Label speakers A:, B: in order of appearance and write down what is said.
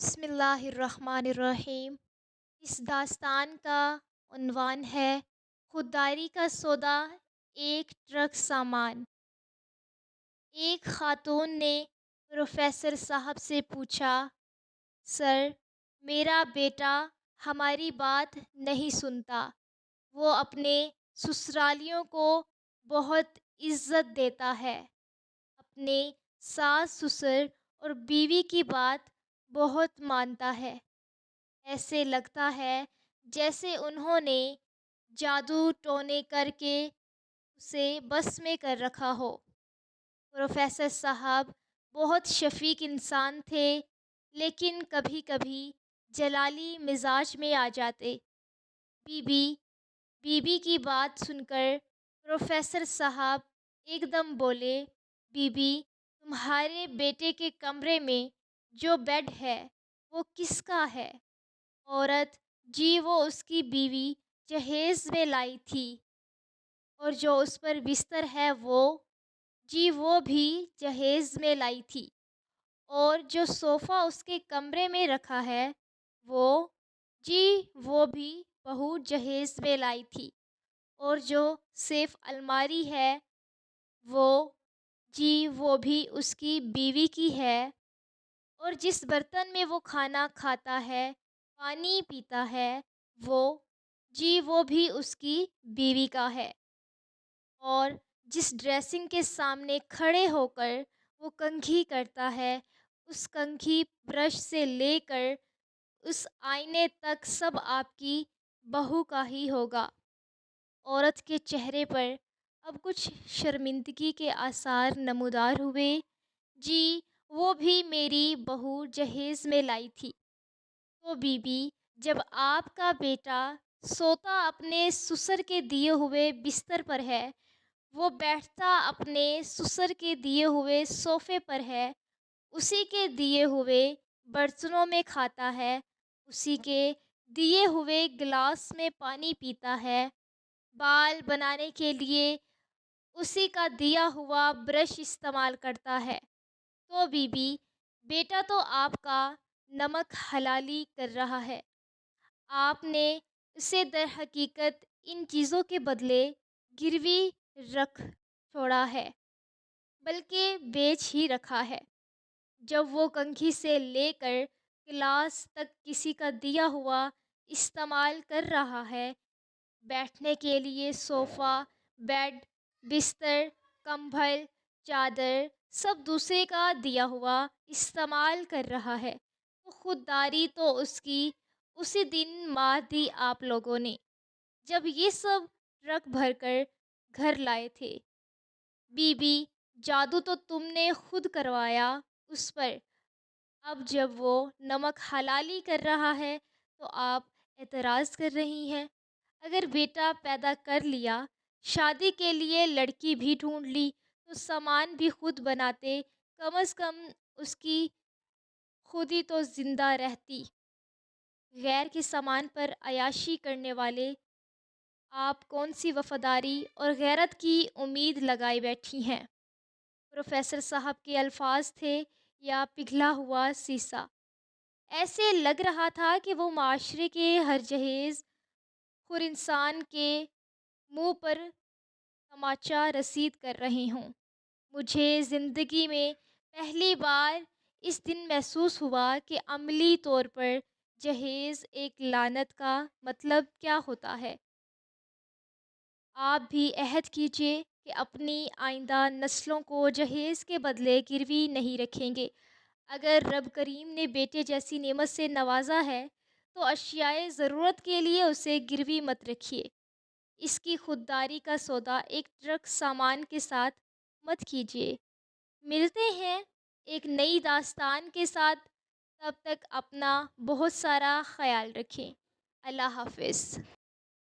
A: بسم اللہ الرحمن الرحیم۔ اس داستان کا عنوان ہے خودداری کا سودا، ایک ٹرک سامان۔ ایک خاتون نے پروفیسر صاحب سے پوچھا، سر، میرا بیٹا ہماری بات نہیں سنتا۔ وہ اپنے سسرالیوں کو بہت عزت دیتا ہے، اپنے ساس سسر اور بیوی کی بات بہت مانتا ہے۔ ایسے لگتا ہے جیسے انہوں نے جادو ٹونے کر کے اسے بس میں کر رکھا ہو۔ پروفیسر صاحب بہت شفیق انسان تھے، لیکن کبھی کبھی جلالی مزاج میں آ جاتے۔ بی بی کی بات سن کر پروفیسر صاحب ایک دم بولے، بی بی، تمہارے بیٹے کے کمرے میں جو بیڈ ہے وہ کس کا ہے؟ عورت، جی وہ اس کی بیوی جہیز میں لائی تھی۔ اور جو اس پر بستر ہے وہ، جی وہ بھی جہیز میں لائی تھی۔ اور جو صوفہ اس کے کمرے میں رکھا ہے وہ، جی وہ بھی بہو جہیز میں لائی تھی۔ اور جو سیف الماری ہے وہ، جی وہ بھی اس کی بیوی کی ہے۔ اور جس برتن میں وہ کھانا کھاتا ہے، پانی پیتا ہے وہ، جی وہ بھی اس کی بیوی کا ہے۔ اور جس ڈریسنگ کے سامنے کھڑے ہو کر وہ کنگھی کرتا ہے، اس کنگھی برش سے لے کر اس آئینے تک سب آپ کی بہو کا ہی ہوگا۔ عورت کے چہرے پر اب کچھ شرمندگی کے آثار نمودار ہوئے، جی وہ بھی میری بہو جہیز میں لائی تھی۔ تو بی بی، جب آپ کا بیٹا سوتا اپنے سسر کے دیے ہوئے بستر پر ہے، وہ بیٹھتا اپنے سسر کے دیے ہوئے صوفے پر ہے، اسی کے دیے ہوئے برتنوں میں کھاتا ہے، اسی کے دیے ہوئے گلاس میں پانی پیتا ہے، بال بنانے کے لیے اسی کا دیا ہوا برش استعمال کرتا ہے، تو بی بی، بیٹا تو آپ کا نمک حلالی کر رہا ہے۔ آپ نے اسے در حقیقت ان چیزوں کے بدلے گروی رکھ چھوڑا ہے، بلکہ بیچ ہی رکھا ہے۔ جب وہ کنگھی سے لے کر کلاس تک کسی کا دیا ہوا استعمال کر رہا ہے، بیٹھنے کے لیے صوفہ، بیڈ، بستر، کمبل، چادر سب دوسرے کا دیا ہوا استعمال کر رہا ہے، تو خودداری تو اس کی اسی دن مار دی آپ لوگوں نے، جب یہ سب ٹرک بھر کر گھر لائے تھے۔ بی بی، جادو تو تم نے خود کروایا اس پر، اب جب وہ نمک حلالی کر رہا ہے تو آپ اعتراض کر رہی ہیں۔ اگر بیٹا پیدا کر لیا، شادی کے لیے لڑکی بھی ڈھونڈ لی، تو سامان بھی خود بناتے، کم از کم اس کی خودی تو زندہ رہتی۔ غیر کے سامان پر عیاشی کرنے والے آپ کون سی وفاداری اور غیرت کی امید لگائے بیٹھی ہیں؟ پروفیسر صاحب کے الفاظ تھے یا پگھلا ہوا سیسا۔ ایسے لگ رہا تھا کہ وہ معاشرے کے ہر جہیز خور انسان کے منہ پر تماچا رسید کر رہے ہوں۔ مجھے زندگی میں پہلی بار اس دن محسوس ہوا کہ عملی طور پر جہیز ایک لعنت کا مطلب کیا ہوتا ہے۔ آپ بھی عہد کیجئے کہ اپنی آئندہ نسلوں کو جہیز کے بدلے گروی نہیں رکھیں گے۔ اگر رب کریم نے بیٹے جیسی نعمت سے نوازا ہے تو اشیائے ضرورت کے لیے اسے گروی مت رکھیے۔ اس کی خودداری کا سودا ایک ٹرک سامان کے ساتھ مت کیجیے۔ ملتے ہیں ایک نئی داستان کے ساتھ، تب تک اپنا بہت سارا خیال رکھیں۔ اللہ حافظ۔